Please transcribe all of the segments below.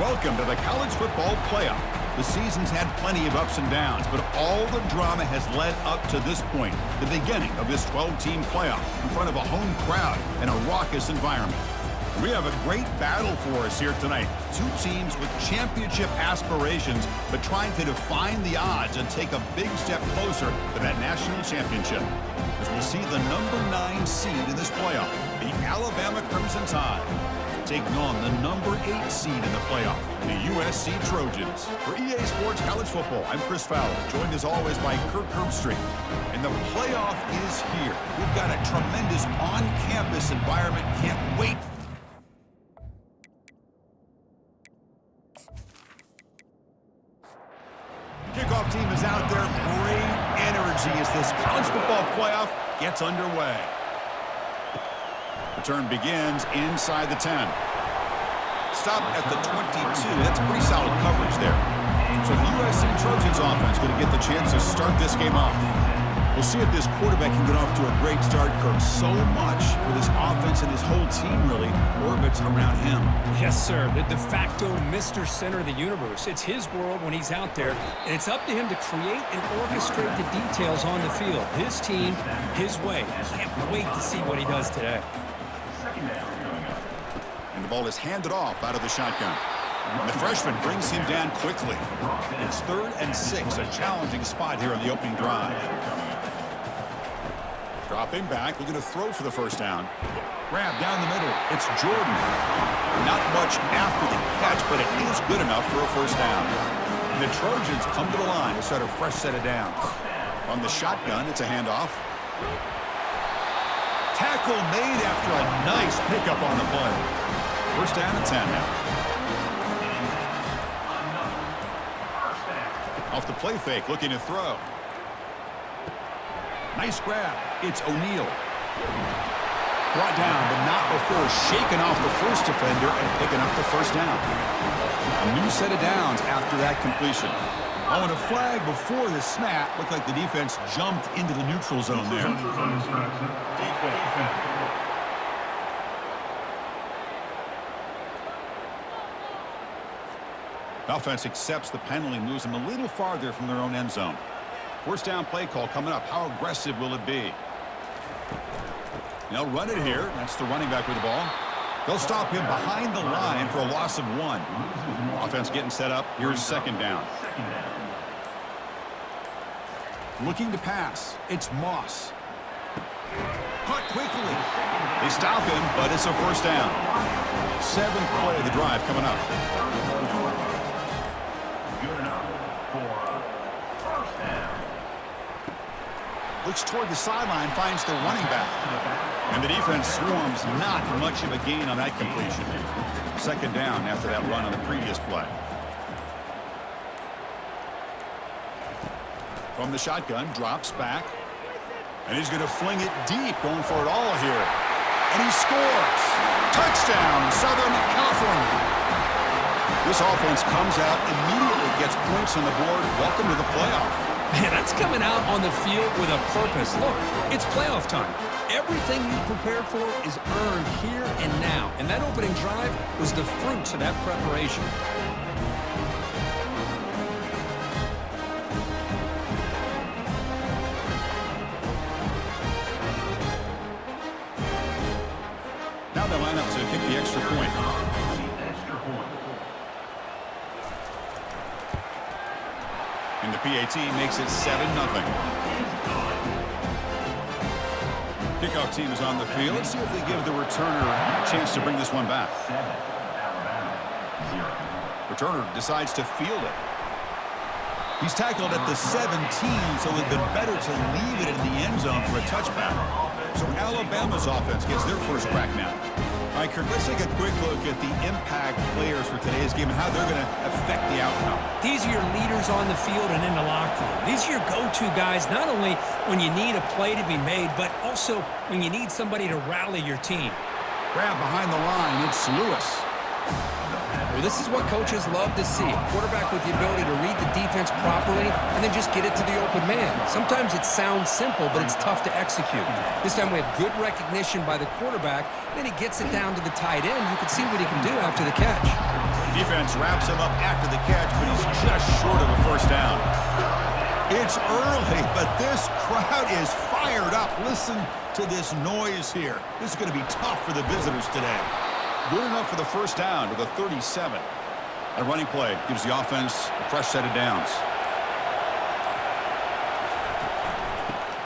Welcome to the college football playoff. The season's had plenty of ups and downs, but all the drama has led up to this point, the beginning of this 12-team playoff in front of a home crowd and a raucous environment. We have a great battle for us here tonight. Two teams with championship aspirations, but trying to define the odds and take a big step closer to that national championship. As we'll see the number 9 seed in this playoff, the Alabama Crimson Tide, taking on the number 8 seed in the playoff, the USC Trojans. For EA Sports College Football, I'm Chris Fowler, joined as always by Kirk Herbstreit. And the playoff is here. We've got a tremendous on-campus environment. Can't wait. Kickoff team is out there. Great energy as this college football playoff gets underway. Return begins inside the 10. Stop at the 22. That's pretty solid coverage there. So the USC Trojans offense going to get the chance to start this game off. We'll see if this quarterback can get off to a great start, Kirk. So much for this offense and his whole team really orbits around him. Yes, sir. The de facto Mr. Center of the universe. It's his world when he's out there, and it's up to him to create and orchestrate the details on the field. His team, his way. Can't wait to see what he does today. And the ball is handed off out of the shotgun. And the freshman brings him down quickly. It's 3rd and 6, a challenging spot here on the opening drive. Dropping back, looking to throw for the first down. Grab down the middle. It's Jordan. Not much after the catch, but it is good enough for a first down. And the Trojans come to the line to start a fresh set of downs. On the shotgun, it's a handoff. Tackle made after a nice pickup on the play. First down and 10 now. Off the play fake, looking to throw. Nice grab. It's O'Neal. Brought down, but not before shaking off the first defender and picking up the first down. A new set of downs after that completion. Oh, and a flag before the snap. Looked like the defense jumped into the neutral zone there. Offense accepts the penalty, moves them a little farther from their own end zone. First down play call coming up. How aggressive will it be? They'll run it here. That's the running back with the ball. They'll stop him behind the line for a loss of 1. Offense getting set up. Here's second down. Looking to pass. It's Moss. Caught quickly. They stop him, but it's a first down. 7th play of the drive coming up. Looks toward the sideline, finds the running back. And the defense swarms, not much of a gain on that completion. Second down after that run on the previous play. From the shotgun, drops back. And he's going to fling it deep, going for it all here. And he scores! Touchdown, Southern California! This offense comes out, immediately gets points on the board. Welcome to the playoff. Man, that's coming out on the field with a purpose. Look, it's playoff time. Everything you prepared for is earned here and now. And that opening drive was the fruits of that preparation. Now they line up to kick the extra point. And the PAT makes it 7-0. Kickoff team is on the field. Let's see if they give the returner a chance to bring this one back. Returner decides to field it. He's tackled at the 17, so it would have been better to leave it in the end zone for a touchback. So Alabama's offense gets their first crack now. All right, Kirk, let's take a quick look at the impact players for today's game and how they're going to affect the outcome. These are your leaders on the field and in the locker room. These are your go-to guys, not only when you need a play to be made, but also when you need somebody to rally your team. Grab behind the line, it's Lewis. Well, this is what coaches love to see. A quarterback with the ability to read the defense properly and then just get it to the open man. Sometimes it sounds simple, but it's tough to execute. This time we have good recognition by the quarterback. Then he gets it down to the tight end. You can see what he can do after the catch. Defense wraps him up after the catch, but he's just short of a first down. It's early, but this crowd is fired up. Listen to this noise here. This is going to be tough for the visitors today. Good enough for the first down to the 37. A running play gives the offense a fresh set of downs.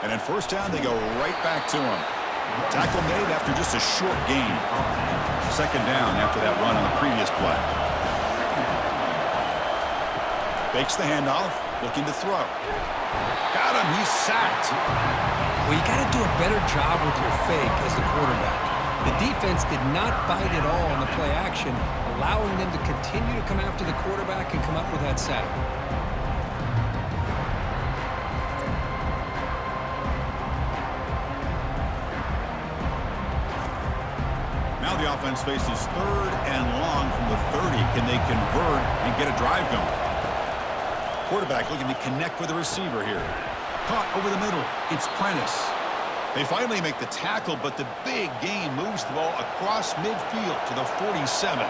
And at first down, they go right back to him. Tackle made after just a short gain. Second down after that run on the previous play. Fakes the handoff, looking to throw. Got him, he's sacked. Well, you got to do a better job with your fake as the quarterback. The defense did not bite at all on the play action, allowing them to continue to come after the quarterback and come up with that sack. Now the offense faces third and long from the 30. Can they convert and get a drive going? Quarterback looking to connect with the receiver here. Caught over the middle. It's Prentice. They finally make the tackle, but the big gain moves the ball across midfield to the 47.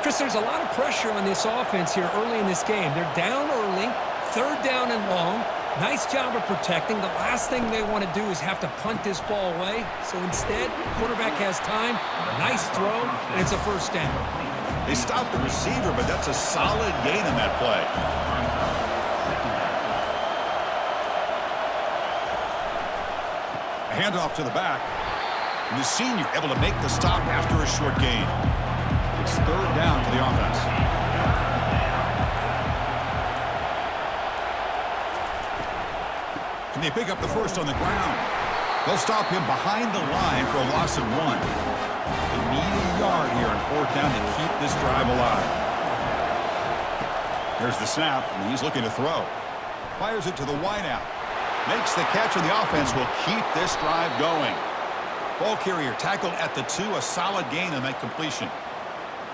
Chris, there's a lot of pressure on this offense here early in this game. They're down early, third down and long. Nice job of protecting. The last thing they want to do is have to punt this ball away. So instead, quarterback has time, nice throw, and it's a first down. They stopped the receiver, but that's a solid gain on that play. A handoff to the back. And the senior able to make the stop after a short gain. It's third down for the offense. Can they pick up the first on the ground? They'll stop him behind the line for a loss of 1. They need a yard here on fourth down to keep this drive alive. There's the snap, and he's looking to throw. Fires it to the wideout. Makes the catch, and the offense will keep this drive going. Ball carrier tackled at the 2, a solid gain on that completion.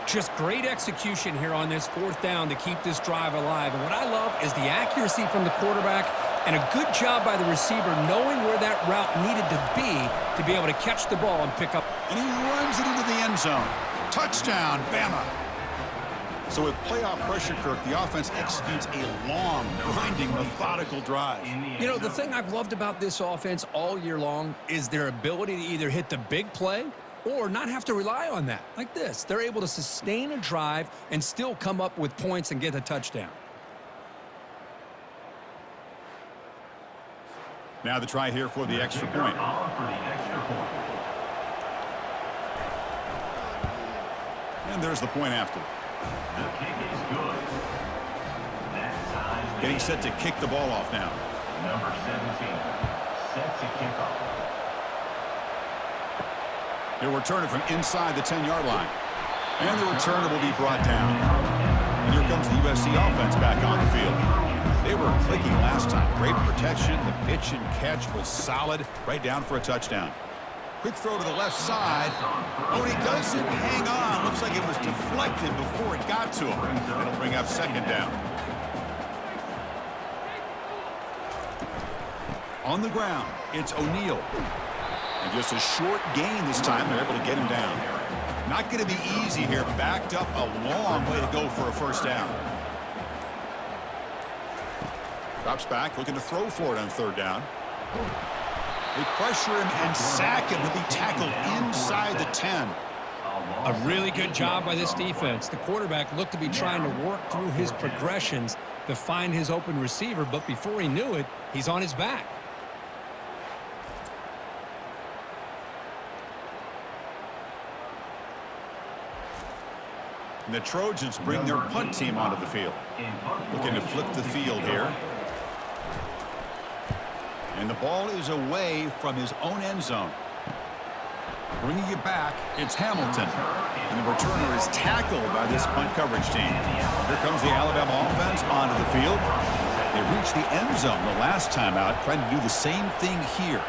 Just great execution here on this fourth down to keep this drive alive. And what I love is the accuracy from the quarterback and a good job by the receiver knowing where that route needed to be able to catch the ball and pick up. And he runs it into the end zone. Touchdown, Bama. So with playoff pressure, Kirk, the offense executes a long, grinding, methodical drive. You know, the thing I've loved about this offense all year long is their ability to either hit the big play or not have to rely on that. Like this, they're able to sustain a drive and still come up with points and get a touchdown. Now the try here for the extra point. And there's the point after. The kick is good. Getting set to kick the ball off now. Number 17 set to kick off. He'll return it from inside the 10-yard line. And the returner will be brought down. And here comes the USC offense back on the field. They were clicking last time. Great protection. The pitch and catch was solid. Right down for a touchdown. Quick throw to the left side. Oh, he doesn't hang on. Looks like it was deflected before it got to him. It'll bring up second down. On the ground, it's O'Neal. And just a short gain this time. They're able to get him down. Not going to be easy here. Backed up a long way to go for a first down. Drops back, looking to throw for it on third down. They pressure him and sack him. He'll be tackled inside the 10. A really good job by this defense. The quarterback looked to be trying to work through his progressions to find his open receiver, but before he knew it, he's on his back. And the Trojans bring their punt team onto the field. Looking to flip the field here. And the ball is away from his own end zone. Bringing it back, it's Hamilton. And the returner is tackled by this punt coverage team. Here comes the Alabama offense onto the field. They reached the end zone the last time out, trying to do the same thing here.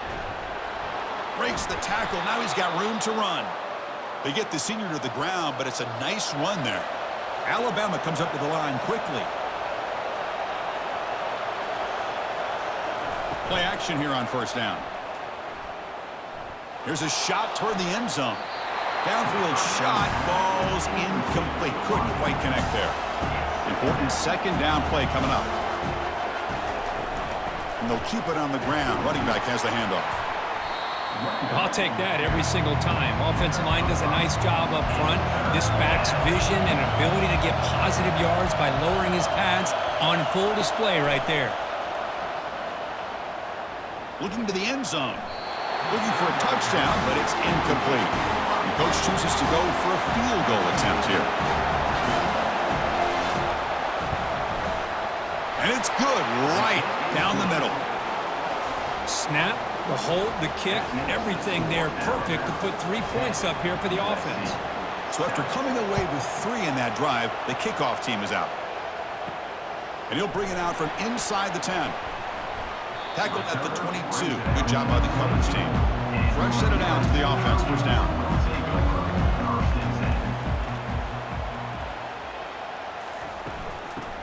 Breaks the tackle. Now he's got room to run. They get the senior to the ground, but it's a nice run there. Alabama comes up to the line quickly. Play action here on first down. Here's a shot toward the end zone. Downfield shot falls incomplete. Couldn't quite connect there. Important second down play coming up. And they'll keep it on the ground. Running back has the handoff. I'll take that every single time. Offensive line does a nice job up front. This back's vision and ability to get positive yards by lowering his pads on full display right there. Looking to the end zone. Looking for a touchdown, but it's incomplete. The coach chooses to go for a field goal attempt here. And it's good right down the middle. Snap, the hold, the kick, everything there perfect to put 3 points up here for the offense. So after coming away with 3 in that drive, the kickoff team is out. And he'll bring it out from inside the 10. Tackled at the 22. Good job by the coverage team. Fresh set of downs for the offense. First down.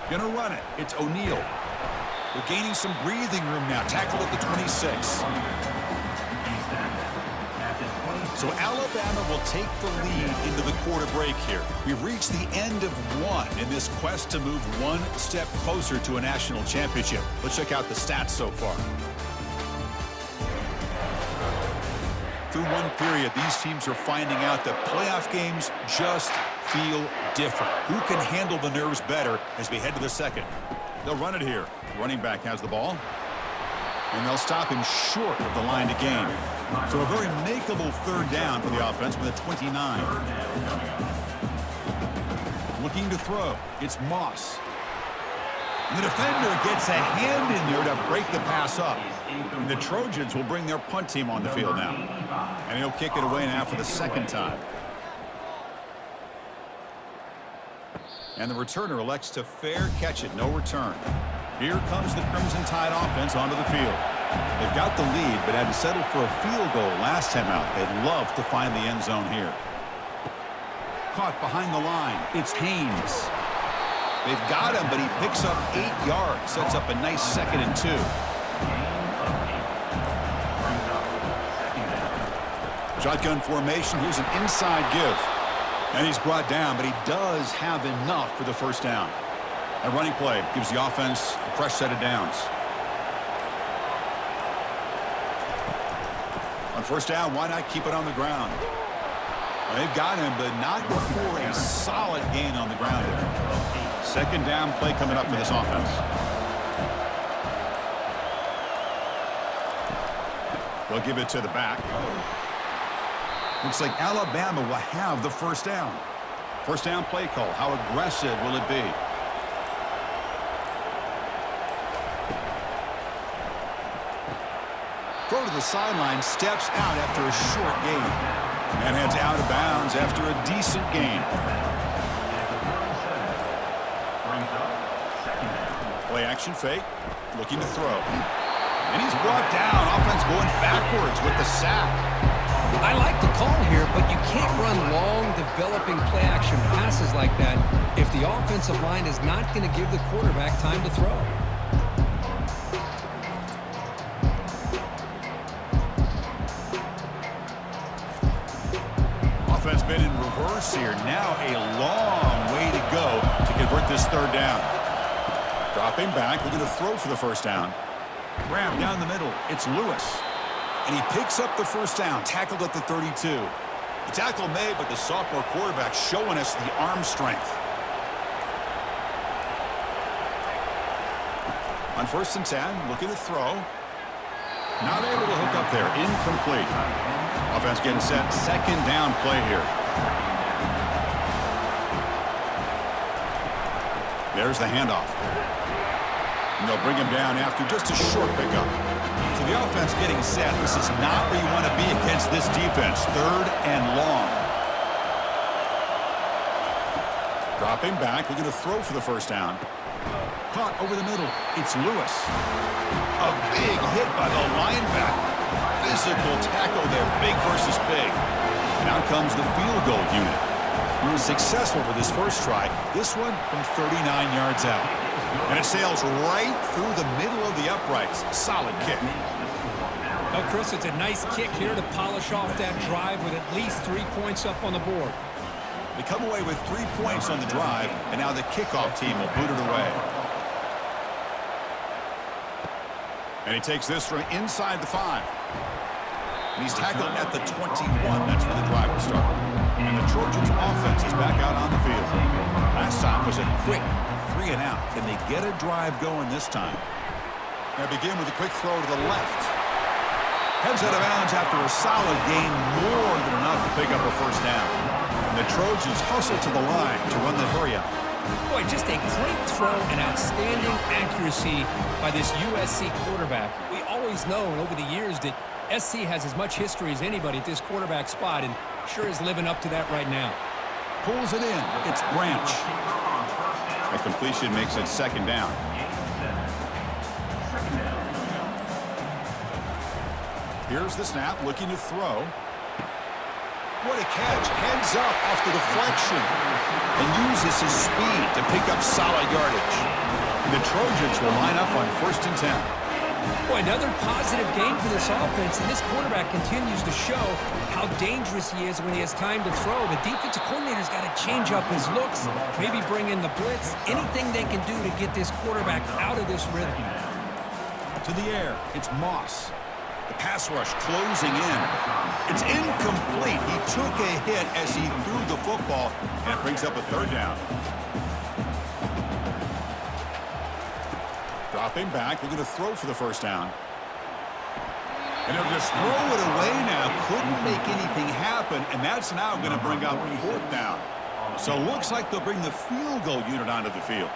Gonna run it. It's O'Neal. They're gaining some breathing room now. Tackled at the 26. So Alabama will take the lead into the quarter break here. We've reached the end of one in this quest to move one step closer to a national championship. Let's check out the stats so far. Through one period, these teams are finding out that playoff games just feel different. Who can handle the nerves better as we head to the second? They'll run it here. Running back has the ball. And they'll stop him short of the line to gain. So a very makeable third down for the offense with a 29. Looking to throw. It's Moss. And the defender gets a hand in there to break the pass up. And the Trojans will bring their punt team on the field now. And he'll kick it away now for the second time. And the returner elects to fair catch it. No return. Here comes the Crimson Tide offense onto the field. They've got the lead, but had to settle for a field goal last time out. They'd love to find the end zone here. Caught behind the line. It's Haynes. They've got him, but he picks up 8 yards. Sets up a nice 2nd and 2. Shotgun formation. Here's an inside give. And he's brought down, but he does have enough for the first down. A running play gives the offense a fresh set of downs. On first down, why not keep it on the ground? Well, they've got him, but not before a solid gain on the ground there. Second down play coming up for this offense. They'll give it to the back. Looks like Alabama will have the first down. First down play call. How aggressive will it be? Throw to the sideline, steps out after a short gain. And heads out of bounds after a decent gain. Play action fake. Looking to throw. And he's brought down. Offense going backwards with the sack. I like the call here, but you can't run long, developing play-action passes like that if the offensive line is not going to give the quarterback time to throw. Offense been in reverse here. Now a long way to go to convert this third down. Dropping back, looking to throw for the first down. Grab down the middle. It's Lewis. And he picks up the first down, tackled at the 32. The tackle made, but the sophomore quarterback showing us the arm strength. On first and 10, looking to throw. Not able to hook up there. Incomplete. Offense getting set. Second down play here. There's the handoff. And they'll bring him down after just a short pickup. So the offense getting set. This is not where you want to be against this defense. Third and long. Dropping back. Looking to throw for the first down. Caught over the middle. It's Lewis. A big hit by the linebacker. Physical tackle there. Big versus big. And out comes the field goal unit. He was successful for this first try. This one from 39 yards out. And it sails right through the middle of the uprights. Solid kick. Well, Chris, it's a nice kick here to polish off that drive with at least 3 points up on the board. They come away with 3 points on the drive, and now the kickoff team will boot it away. And he takes this from inside the 5. And he's tackled at the 21. That's where the drive will start. And the Trojans offense is back out on the field. Last time was a quick 3 and out. Can they get a drive going this time? They begin with a quick throw to the left. Heads out of bounds after a solid gain, more than enough to pick up a first down. And the Trojans hustle to the line to run the hurry up. Boy, just a great throw and outstanding accuracy by this USC quarterback. We always known over the years that SC has as much history as anybody at this quarterback spot, and sure is living up to that right now. Pulls it in. It's Branch. A completion makes it second down. Here's the snap, looking to throw. What a catch. Heads up off the deflection. And uses his speed to pick up solid yardage. The Trojans will line up on 1st and 10. Boy, another positive game for this offense, and this quarterback continues to show how dangerous he is when he has time to throw. The defensive coordinator's got to change up his looks, maybe bring in the blitz, anything they can do to get this quarterback out of this rhythm. To the air, it's Moss. The pass rush closing in. It's incomplete. He took a hit as he threw the football, and it brings up a 3rd down. Dropping back, looking to throw for the first down. And he'll just throw it away now. Couldn't make anything happen, and that's now going to bring up 4th down. So looks like they'll bring the field goal unit onto the field.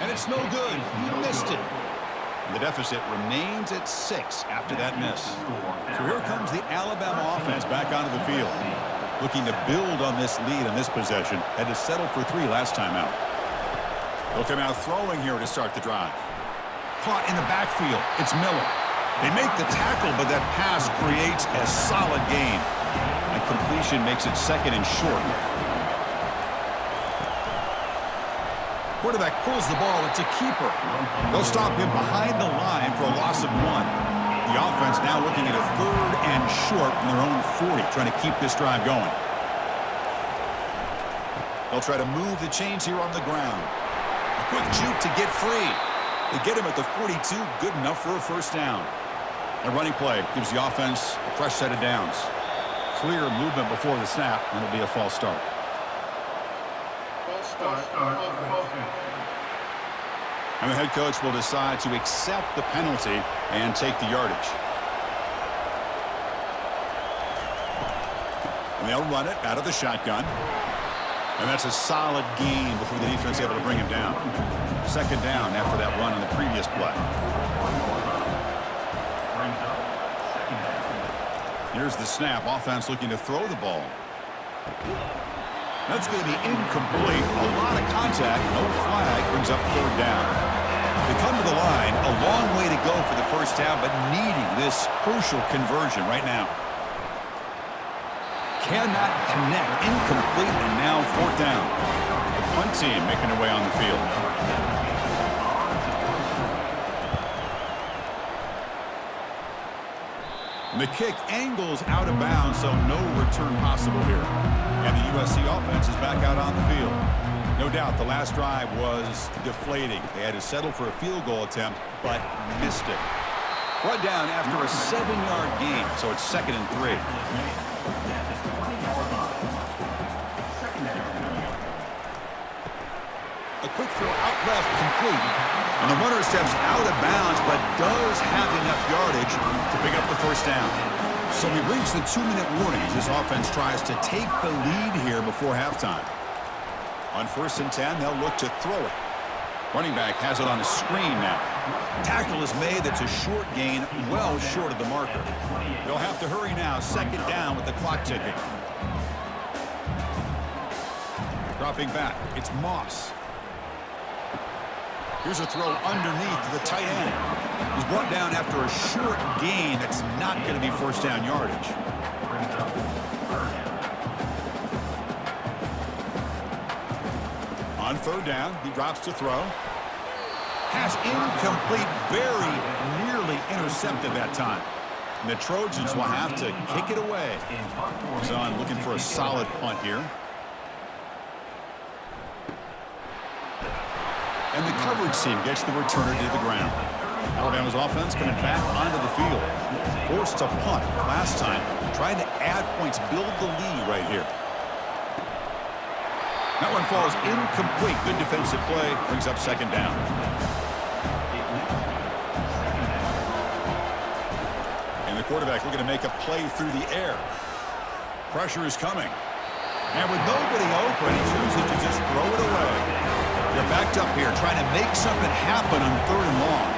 And it's no good. He missed it. The deficit remains at 6 after that miss. So here comes the Alabama offense back onto the field, looking to build on this lead in this possession. Had to settle for 3 last time out. They'll come out throwing here to start the drive. Caught in the backfield. It's Miller. They make the tackle, but that pass creates a solid gain. And completion makes it 2nd and short. Quarterback pulls the ball. It's a keeper. They'll stop him behind the line for a loss of 1. The offense now looking at a 3rd and short from their own 40, trying to keep this drive going. They'll try to move the chains here on the ground. A quick juke to get free. They get him at the 42, good enough for a first down. A running play gives the offense a fresh set of downs. Clear movement before the snap, and it'll be a false start. And the head coach will decide to accept the penalty and take the yardage. And they'll run it out of the shotgun. And that's a solid gain before the defense is able to bring him down. 2nd down after that run on the previous play. Here's the snap. Offense looking to throw the ball. That's going to be incomplete. A lot of contact. No flag. Brings up 3rd down. They come to the line. A long way to go for the first down, but needing this crucial conversion right now. Cannot connect. Incomplete, and now 4th down. The punt team making their way on the field. And the kick angles out of bounds, so no return possible here. And the USC offense is back out on the field. No doubt the last drive was deflating. They had to settle for a field goal attempt, but missed it. Brought down after a 7-yard gain, so it's 2nd and 3. A quick throw out left, complete. And the runner steps out of bounds, but does have enough yardage to pick up the first down. So we reach the 2-minute warning as this offense tries to take the lead here before halftime. On 1st and 10, they'll look to throw it. Running back has it on a screen now. Tackle is made. That's a short gain, well short of the marker. They'll have to hurry now. 2nd down with the clock ticking. Dropping back, it's Moss. Here's a throw underneath to the tight end. He's brought down after a short gain. That's not going to be first down yardage. On 3rd down, he drops to throw. Pass incomplete, very nearly intercepted that time. And the Trojans will have to kick it away. Zahn looking for a solid punt here. And the coverage team gets the returner to the ground. Alabama's offense coming back onto the field. Forced to punt last time. Trying to add points, build the lead right here. That one falls incomplete. Good defensive play. Brings up second down. And the quarterback looking to make a play through the air. Pressure is coming. And with nobody open, he chooses to just throw it away. They're backed up here trying to make something happen on 3rd and long.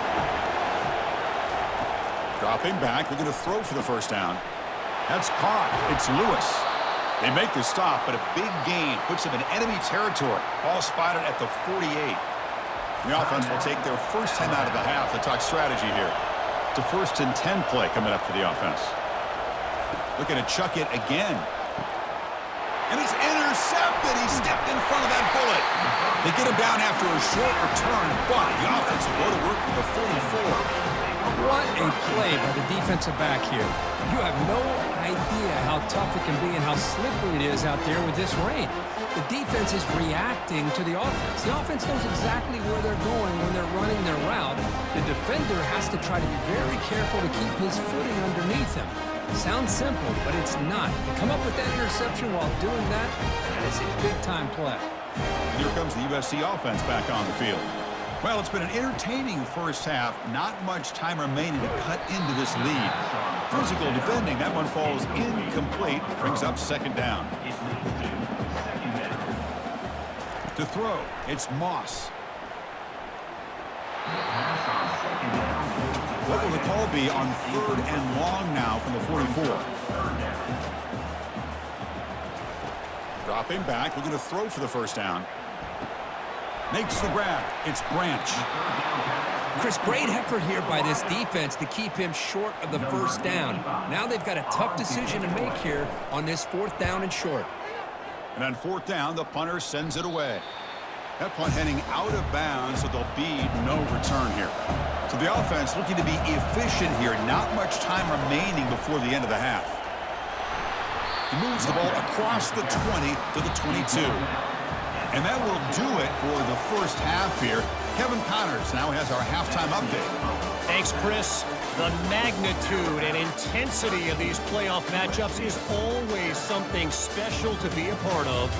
Dropping back, looking to throw for the first down. That's caught. It's Lewis. They make the stop, but a big gain puts them in enemy territory. Ball spotted at the 48. The offense will take their first 10 out of the half. Let's talk strategy here. It's a 1st and 10 play coming up for the offense. Looking to chuck it again. And it's intercepted. He stepped in front of that bullet. They get him down after a short return, but the offense will go to work with the 44. What a play by the defensive back here. You have no idea how tough it can be and how slippery it is out there with this rain. The defense is reacting to the offense. The offense knows exactly where they're going when they're running their route. The defender has to try to be very careful to keep his footing underneath him. Sounds simple, but it's not. To come up with that interception while doing that, that is a big-time play. Here comes the USC offense back on the field. Well, it's been an entertaining first half. Not much time remaining to cut into this lead. Physical defending. That one falls incomplete. Brings up second down. To throw, it's Moss. What will the call be on 3rd and long now from the 44? Dropping back, looking to throw for the first down. Makes the grab. It's Branch. Chris, great effort here by this defense to keep him short of the first down. Now they've got a tough decision to make here on this 4th down and short. And on 4th down, the punter sends it away. That punt heading out of bounds, so there'll be no return here. So the offense looking to be efficient here. Not much time remaining before the end of the half. He moves the ball across the 20 to the 22. And that will do it for the first half here. Kevin Connors now has our halftime update. Thanks, Chris. The magnitude and intensity of these playoff matchups is always something special to be a part of.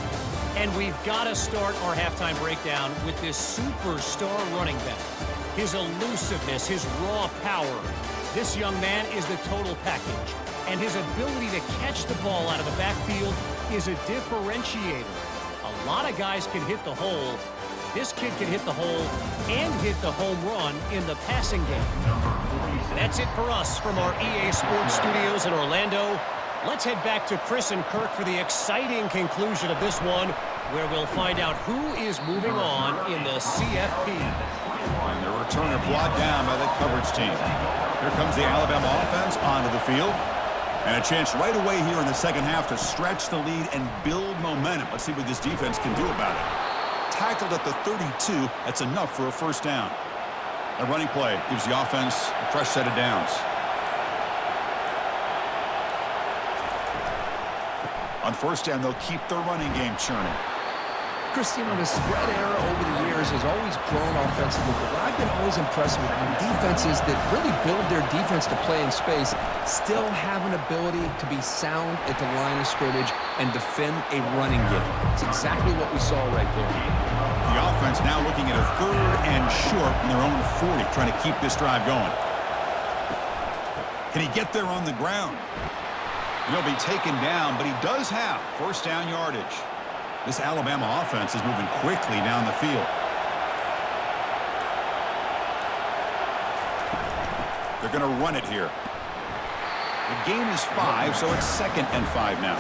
And we've got to start our halftime breakdown with this superstar running back. His elusiveness, his raw power. This young man is the total package. And his ability to catch the ball out of the backfield is a differentiator. A lot of guys can hit the hole. This kid can hit the hole and hit the home run in the passing game. And that's it for us from our EA Sports Studios in Orlando. Let's head back to Chris and Kirk for the exciting conclusion of this one, where we'll find out who is moving on in the CFP. And the returner brought down by the coverage team. Here comes the Alabama offense onto the field. And a chance right away here in the second half to stretch the lead and build momentum. Let's see what this defense can do about it. Tackled at the 32. That's enough for a first down. A running play gives the offense a fresh set of downs. On first down, they'll keep their running game churning. Chris, you know, the spread era over the years has always grown offensively, but what I've been always impressed with defenses that really build their defense to play in space still have an ability to be sound at the line of scrimmage and defend a running game. It's exactly what we saw right there. The offense now looking at a 3rd and short from their own 40, trying to keep this drive going. Can he get there on the ground? He'll be taken down, but he does have first down yardage. This Alabama offense is moving quickly down the field. They're going to run it here. The gain is 5, so it's 2nd and 5 now.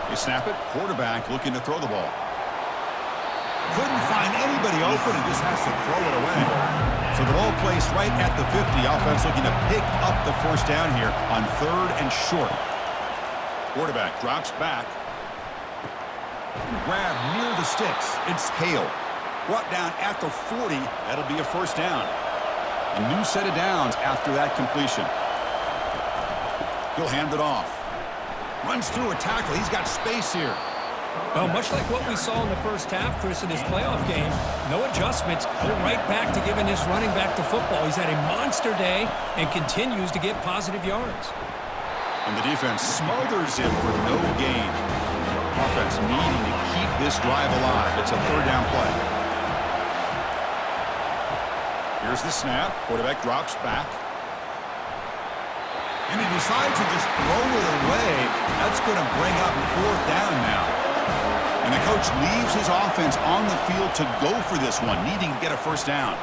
They snap it. Quarterback looking to throw the ball. Couldn't find anybody open and just has to throw it away. So the ball placed right at the 50. Offense looking to pick up the first down here on 3rd and short. Quarterback drops back. Grab near the sticks. It's Hale. Brought down at the 40. That'll be a first down. A new set of downs after that completion. He'll hand it off. Runs through a tackle. He's got space here. Well, much like what we saw in the first half, Chris, in this playoff game, no adjustments. Go right back to giving this running back the football. He's had a monster day and continues to get positive yards. And the defense smothers him for no gain. Offense needing to keep this drive alive. It's a third down play. Here's the snap. Quarterback drops back. And he decides to just throw it away. That's going to bring up fourth down now. And the coach leaves his offense on the field to go for this one, needing to get a first down.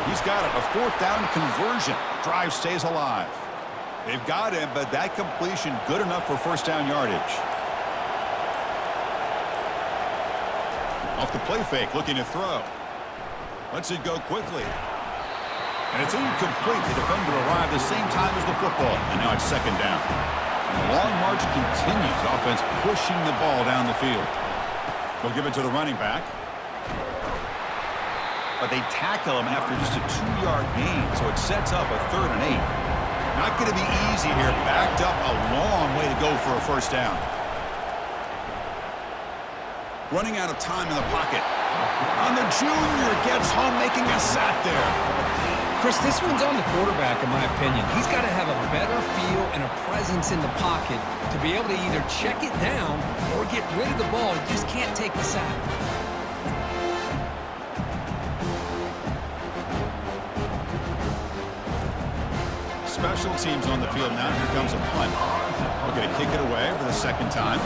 He's got it, a fourth down conversion. Drive stays alive. They've got him, but that completion good enough for first down yardage. Off the play fake, looking to throw. Lets it go quickly. And it's incomplete. The defender arrived the same time as the football. And now it's second down. And the long march continues. Offense pushing the ball down the field. They'll give it to the running back. But they tackle him after just a 2-yard gain. So it sets up a 3rd and 8. Not going to be easy here. Backed up a long way to go for a first down. Running out of time in the pocket. And the junior gets home, making a sack there. Chris, this one's on the quarterback, in my opinion. He's got to have a better feel and a presence in the pocket to be able to either check it down or get rid of the ball. He just can't take the sack. Special teams on the field now. Here comes a punt. We're going to kick it away for the second time.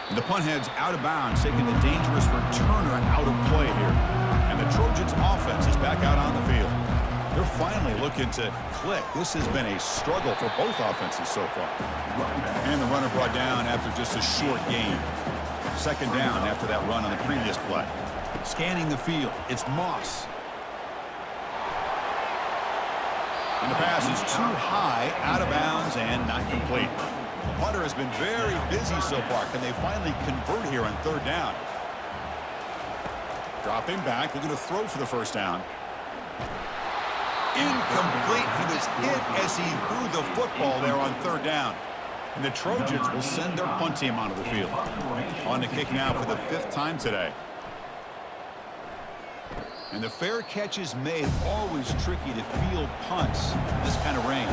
And the punt heads out of bounds, taking the dangerous returner out of play here. And the Trojans offense is back out on the field. They're finally looking to click. This has been a struggle for both offenses so far. And the runner brought down after just a short gain. Second down after that run on the previous play. Scanning the field, it's Moss. And the pass is too high, out of bounds, and not complete. The punter has been very busy so far. Can they finally convert here on third down? Dropping back, looking to throw for the first down. Incomplete. He was hit as he threw the football there on third down. And the Trojans will send their punt team onto the field. On the kick now for the 5th time today. And the fair catch is made. Always tricky to field punts in this kind of rain.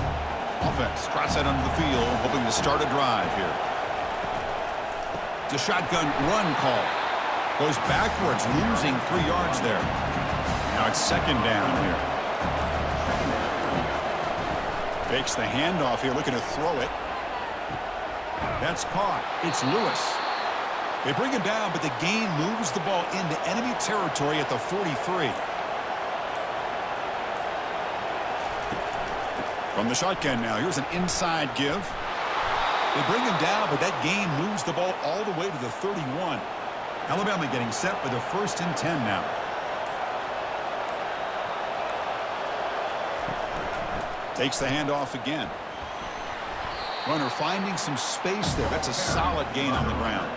Offense trots that onto the field, hoping to start a drive here. It's a shotgun run call. Goes backwards, losing 3 yards there. Now it's second down here. Fakes the handoff here, looking to throw it. That's caught. It's Lewis. They bring him down, but the gain moves the ball into enemy territory at the 43. From the shotgun now, here's an inside give. They bring him down, but that gain moves the ball all the way to the 31. Alabama getting set for the 1st and 10 now. Takes the handoff again. Runner finding some space there. That's a solid gain on the ground.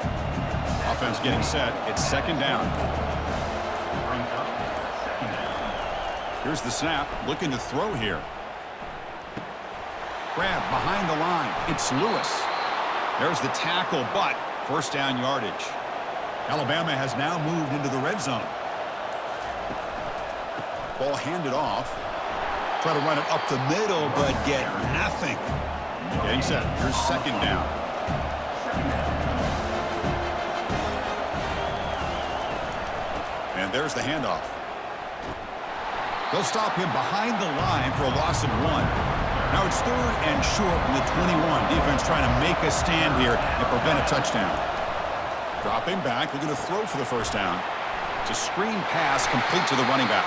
Offense getting set. It's second down. Here's the snap. Looking to throw here. Grab behind the line. It's Lewis. There's the tackle, but first down yardage. Alabama has now moved into the red zone. Ball handed off. Try to run it up the middle, but get nothing. Getting set. Here's second down. And there's the handoff. They'll stop him behind the line for a loss of 1. Now it's 3rd and short from the 21. Defense trying to make a stand here and prevent a touchdown. Dropping back, looking to throw for the first down. It's a screen pass complete to the running back.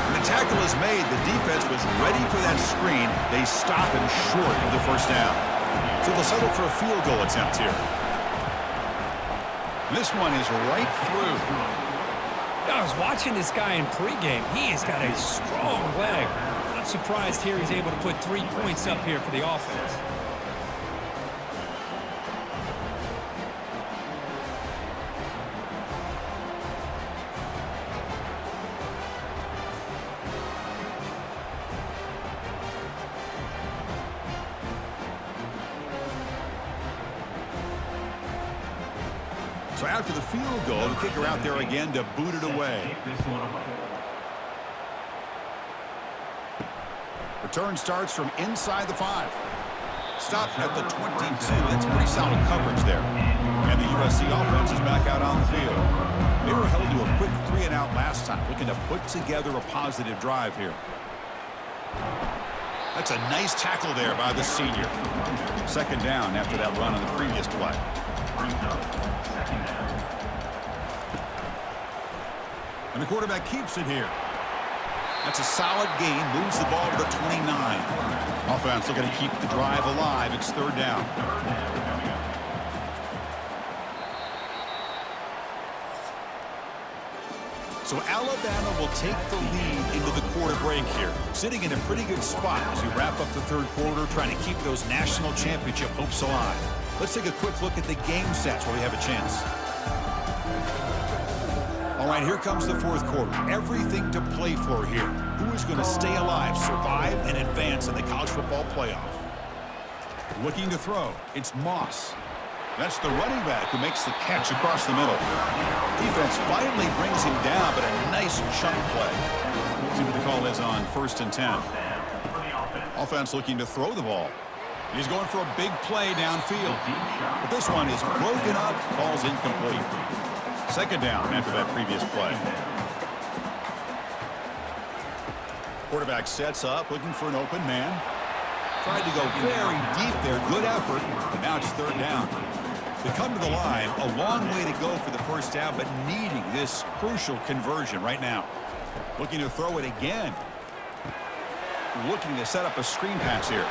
When the tackle is made, the defense was ready for that screen. They stop him short of the first down. So they'll settle for a field goal attempt here. This one is right through. I was watching this guy in pregame. He has got a strong leg. Not surprised here he's able to put 3 points up here for the offense. So after the field goal, the kicker out there again to boot it away. Return starts from inside the 5. Stop at the 22. That's pretty solid coverage there. And the USC offense is back out on the field. They were held to a quick 3-and-out last time, looking to put together a positive drive here. That's a nice tackle there by the senior. Second down after that run on the previous play. And the quarterback keeps it here. That's a solid gain. Moves the ball to the 29. Offense looking to keep the drive alive. It's third down. So Alabama will take the lead into the quarter break here. Sitting in a pretty good spot as we wrap up the third quarter, trying to keep those national championship hopes alive. Let's take a quick look at the game sets where we have a chance. All right, here comes the fourth quarter. Everything to play for here. Who is going to stay alive, survive, and advance in the college football playoff? Looking to throw. It's Moss. That's the running back who makes the catch across the middle. Defense finally brings him down, but a nice chunk play. See what the call is on 1st and 10. Offense looking to throw the ball. He's going for a big play downfield. But this one is broken up, ball's incomplete. Second down after that previous play. Quarterback sets up, looking for an open man. Tried to go very deep there. Good effort. And now it's third down. They come to the line. A long way to go for the first down, but needing this crucial conversion right now. Looking to throw it again. Looking to set up a screen pass here.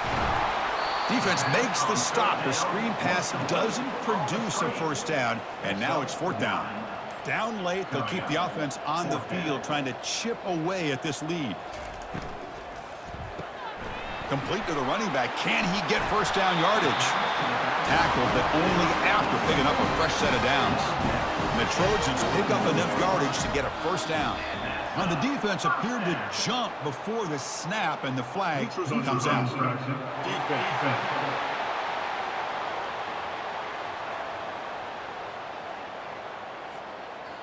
Defense makes the stop. The screen pass doesn't produce a first down, and now it's fourth down. Down late, they'll keep the offense on the field, trying to chip away at this lead. Complete to the running back. Can he get first down yardage? Tackled, but only after picking up a fresh set of downs. And the Trojans pick up enough yardage to get a first down. Now the defense appeared to jump before the snap, and the flag comes out.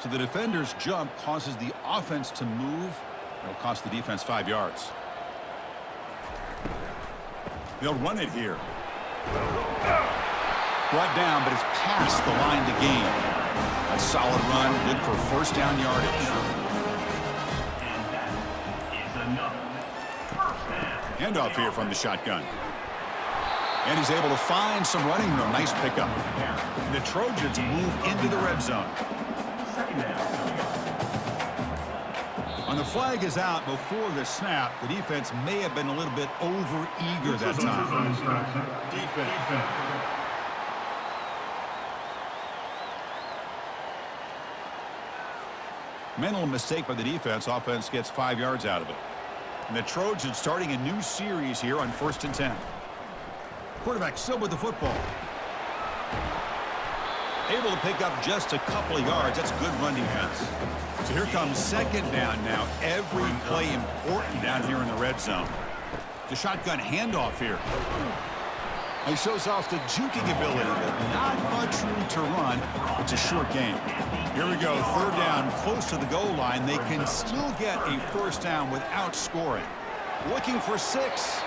So the defender's jump causes the offense to move. It'll cost the defense 5 yards. They'll run it here. Brought down, but it's past the line to gain. A solid run, good for first down yardage. Handoff here from the shotgun. And he's able to find some running room. Nice pickup. The Trojans move into the red zone. And the flag is out before the snap. The defense may have been a little bit over-eager that time. Mental mistake by the defense. Offense gets 5 yards out of it. And the Trojans starting a new series here on 1st and 10. Quarterback still with the football. Able to pick up just a couple of yards. That's good run defense. So here comes second down now. Every play important down here in the red zone. The shotgun handoff here. He shows off the juking ability, but not much room to run. It's a short game. Here we go. Third down, close to the goal line. They can still get a first down without scoring. Looking for 6.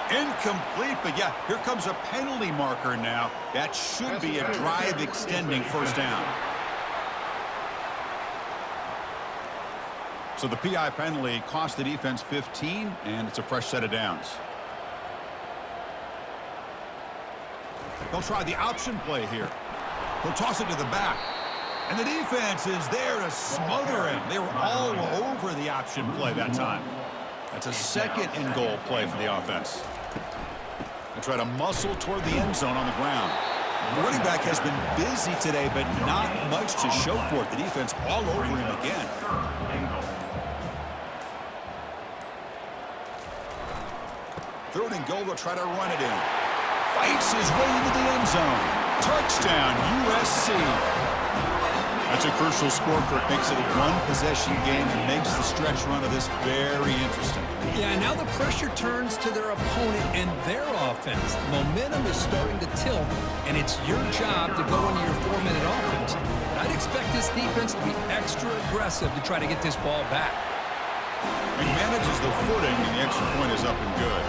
Incomplete, but yeah, here comes a penalty marker now. That should be a drive-extending first down. So the PI penalty cost the defense 15, and it's a fresh set of downs. They'll try the option play here. He'll toss it to the back. And the defense is there to smother him. They were all over the option play that time. That's a second and goal play for the offense. They try to muscle toward the end zone on the ground. The running back has been busy today, but not much to show for it. The defense all over him again. Third and goal, they'll try to run it in. Fights his way into the end zone. Touchdown, USC. That's a crucial score, Kirk. Makes it a one-possession game and makes the stretch run of this very interesting. Yeah, now the pressure turns to their opponent and their offense. The momentum is starting to tilt, and it's your job to go into your 4-minute offense. I'd expect this defense to be extra aggressive to try to get this ball back. He manages the footing, and the extra point is up and good.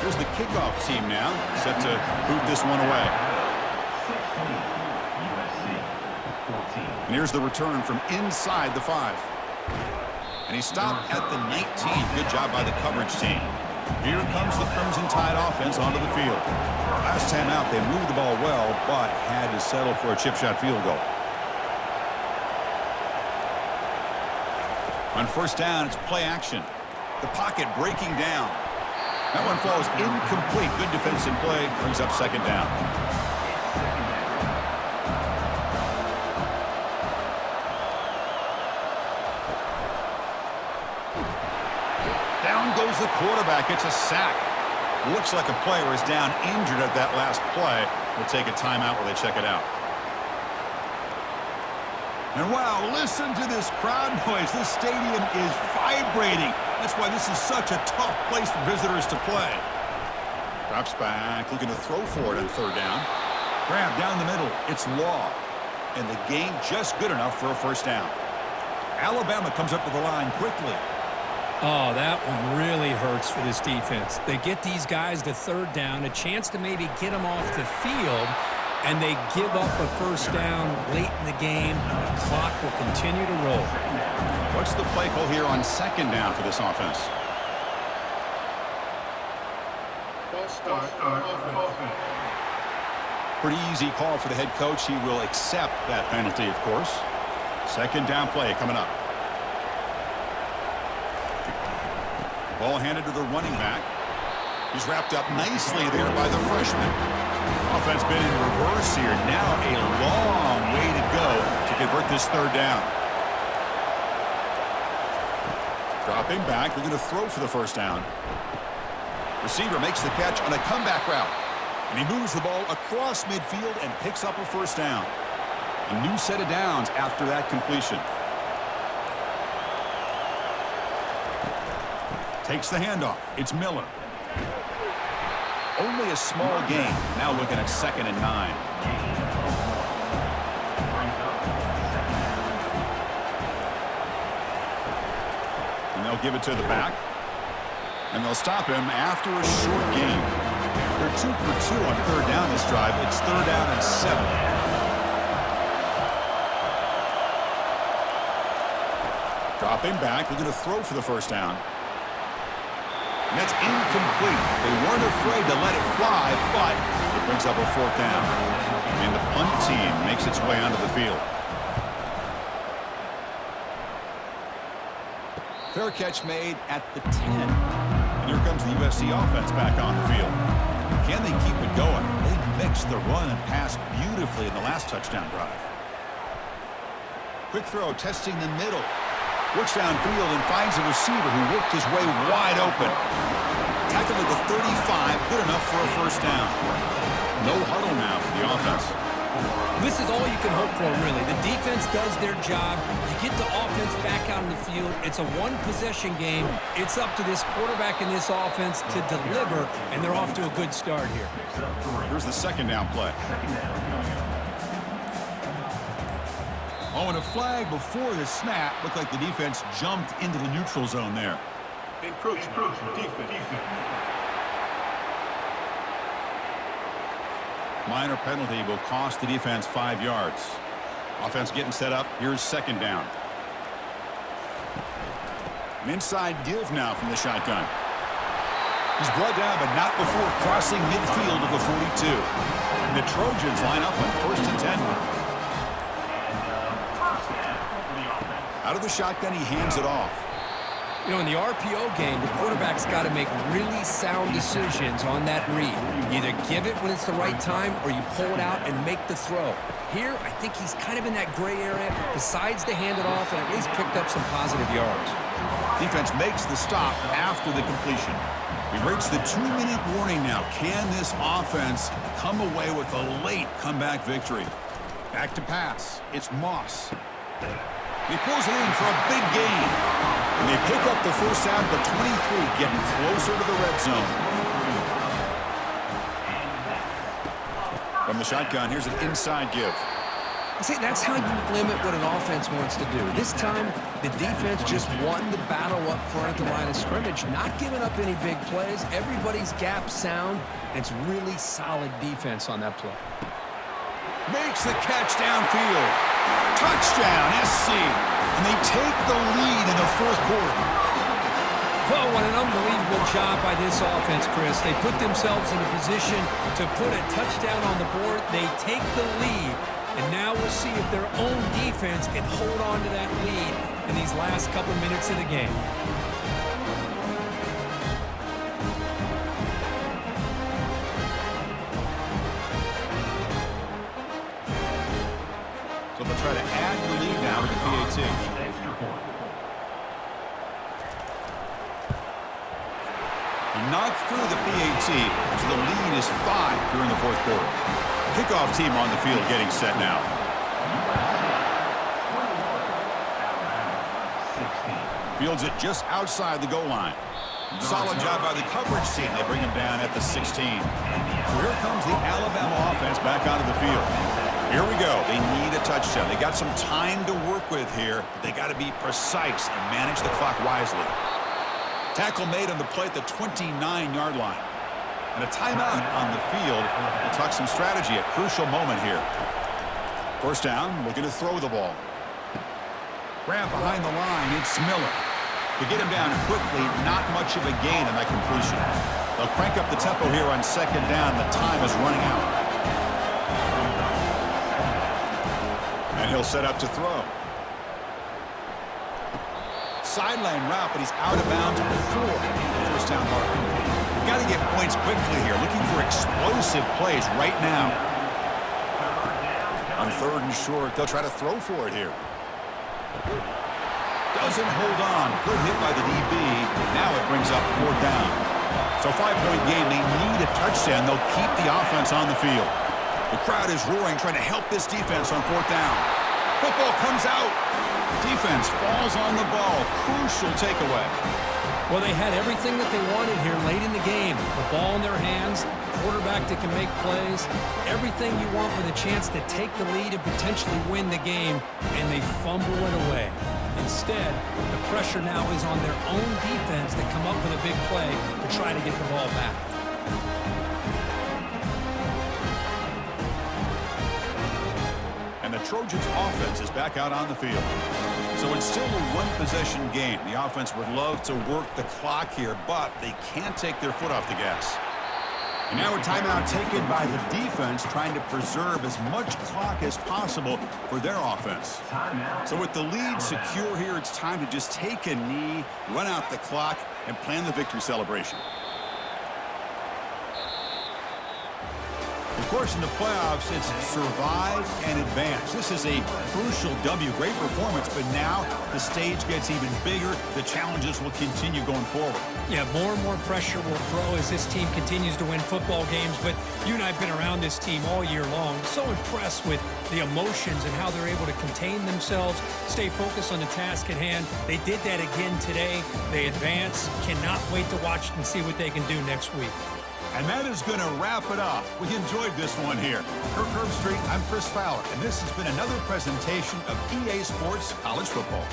Here's the kickoff team now, set to boot this one away. 16, USC, 14. And here's the return from inside the 5. And he stopped at the 19. Good job by the coverage team. Here comes the Crimson Tide offense onto the field. Last time out, they moved the ball well, but had to settle for a chip shot field goal. On first down, it's play action. The pocket breaking down. That one falls incomplete. Good defensive play. Brings up second down. Down goes the quarterback. It's a sack. Looks like a player is down injured at that last play. We'll take a timeout while they check it out. And wow, listen to this crowd noise. This stadium is vibrating. That's why this is such a tough place for visitors to play. Drops back, looking to throw for it on third down. Grab down the middle. It's Law. And the gain just good enough for a first down. Alabama comes up to the line quickly. Oh, that one really hurts for this defense. They get these guys to third down, a chance to maybe get them off the field, and they give up a first down late in the game. The clock will continue to roll. What's the play call here on second down for this offense? Pretty easy call for the head coach. He will accept that penalty, of course. Second down play coming up. Ball handed to the running back. He's wrapped up nicely there by the freshman. Offense been in reverse here. Now a long way to go to convert this third down. Dropping back, looking to throw for the first down. Receiver makes the catch on a comeback route. And he moves the ball across midfield and picks up a first down. A new set of downs after that completion. Takes the handoff. It's Miller. Only a small gain. Now looking at 2nd and 9. And they'll give it to the back. And they'll stop him after a short gain. They're 2 for 2 on third down this drive. It's third down and 7. Dropping back. Looking to throw for the first down. And that's incomplete. They weren't afraid to let it fly, but it brings up a fourth down. And the punt team makes its way onto the field. Fair catch made at the 10. And here comes the USC offense back on the field. Can they keep it going? They mixed the run and pass beautifully in the last touchdown drive. Quick throw, testing the middle. Looks downfield and finds a receiver who worked his way wide open. Tackled at the 35, good enough for a first down. No huddle now for the offense. This is all you can hope for, really. The defense does their job. You get the offense back out in the field. It's a one-possession game. It's up to this quarterback and this offense to deliver, and they're off to a good start here. Here's the second down play. Oh, and a flag before the snap. Looked like the defense jumped into the neutral zone there. Encroachment, defense. Minor penalty will cost the defense 5 yards. Offense getting set up. Here's second down. An inside give now from the shotgun. He's brought down, but not before crossing midfield of the 42. And the Trojans line up on 1st and 10. Out of the shotgun, he hands it off. You know, in the RPO game, the quarterback's got to make really sound decisions on that read. Either give it when it's the right time or you pull it out and make the throw. Here, I think he's kind of in that gray area, decides to hand it off and at least picked up some positive yards. Defense makes the stop after the completion. We've reached the 2-minute warning now. Can this offense come away with a late comeback victory? Back to pass. It's Moss. He pulls it in for a big gain. And they pick up the first down at the 23, getting closer to the red zone. From the shotgun, here's an inside give. See, that's how you limit what an offense wants to do. This time, the defense just won the battle up front at the line of scrimmage, not giving up any big plays. Everybody's gap sound, and it's really solid defense on that play. Makes the catch downfield. Touchdown, SC. And they take the lead in the fourth quarter. Oh, what an unbelievable job by this offense, Chris. They put themselves in a position to put a touchdown on the board. They take the lead. And now we'll see if their own defense can hold on to that lead in these last couple minutes of the game. So they'll try to add the lead now with the PAT. Extra point. He knocked through the PAT, so the lead is 5 here in the fourth quarter. Kickoff team on the field getting set now. Fields it just outside the goal line. Solid job by the coverage team. They bring him down at the 16. So here comes the Alabama offense back onto the field. Here we go. They need a touchdown. They got some time to work with here. They got to be precise and manage the clock wisely. Tackle made on the play at the 29-yard line. And a timeout on the field. We'll talk some strategy, a crucial moment here. First down, looking to throw the ball. Grab behind the line, it's Miller. To get him down quickly, not much of a gain on that completion. They'll crank up the tempo here on second down. The time is running out. And he'll set up to throw. Sideline route, but he's out of bounds before the first down marker. Got to get points quickly here. Looking for explosive plays right now. On third and short, they'll try to throw for it here. Doesn't hold on. Good hit by the DB. Now it brings up fourth down. So 5-point game. They need a touchdown. They'll keep the offense on the field. The crowd is roaring, trying to help this defense on fourth down. Football comes out. Defense falls on the ball. Crucial takeaway. Well, they had everything that they wanted here late in the game. The ball in their hands, quarterback that can make plays, everything you want with a chance to take the lead and potentially win the game, and they fumble it away. Instead, the pressure now is on their own defense to come up with a big play to try to get the ball back. And the Trojans offense is back out on the field. So it's still a one-possession game. The offense would love to work the clock here, but they can't take their foot off the gas. And now a timeout taken by the defense, trying to preserve as much clock as possible for their offense. So with the lead secure here, it's time to just take a knee, run out the clock, and plan the victory celebration. Of course, in the playoffs, it's survive and advance. This is a crucial W. Great performance, but now the stage gets even bigger. The challenges will continue going forward. Yeah, more and more pressure will grow as this team continues to win football games, but you and I have been around this team all year long. So impressed with the emotions and how they're able to contain themselves, stay focused on the task at hand. They did that again today. They advance. Cannot wait to watch and see what they can do next week. And that is going to wrap it up. We enjoyed this one here. For Curb Street, I'm Chris Fowler, and this has been another presentation of EA Sports College Football.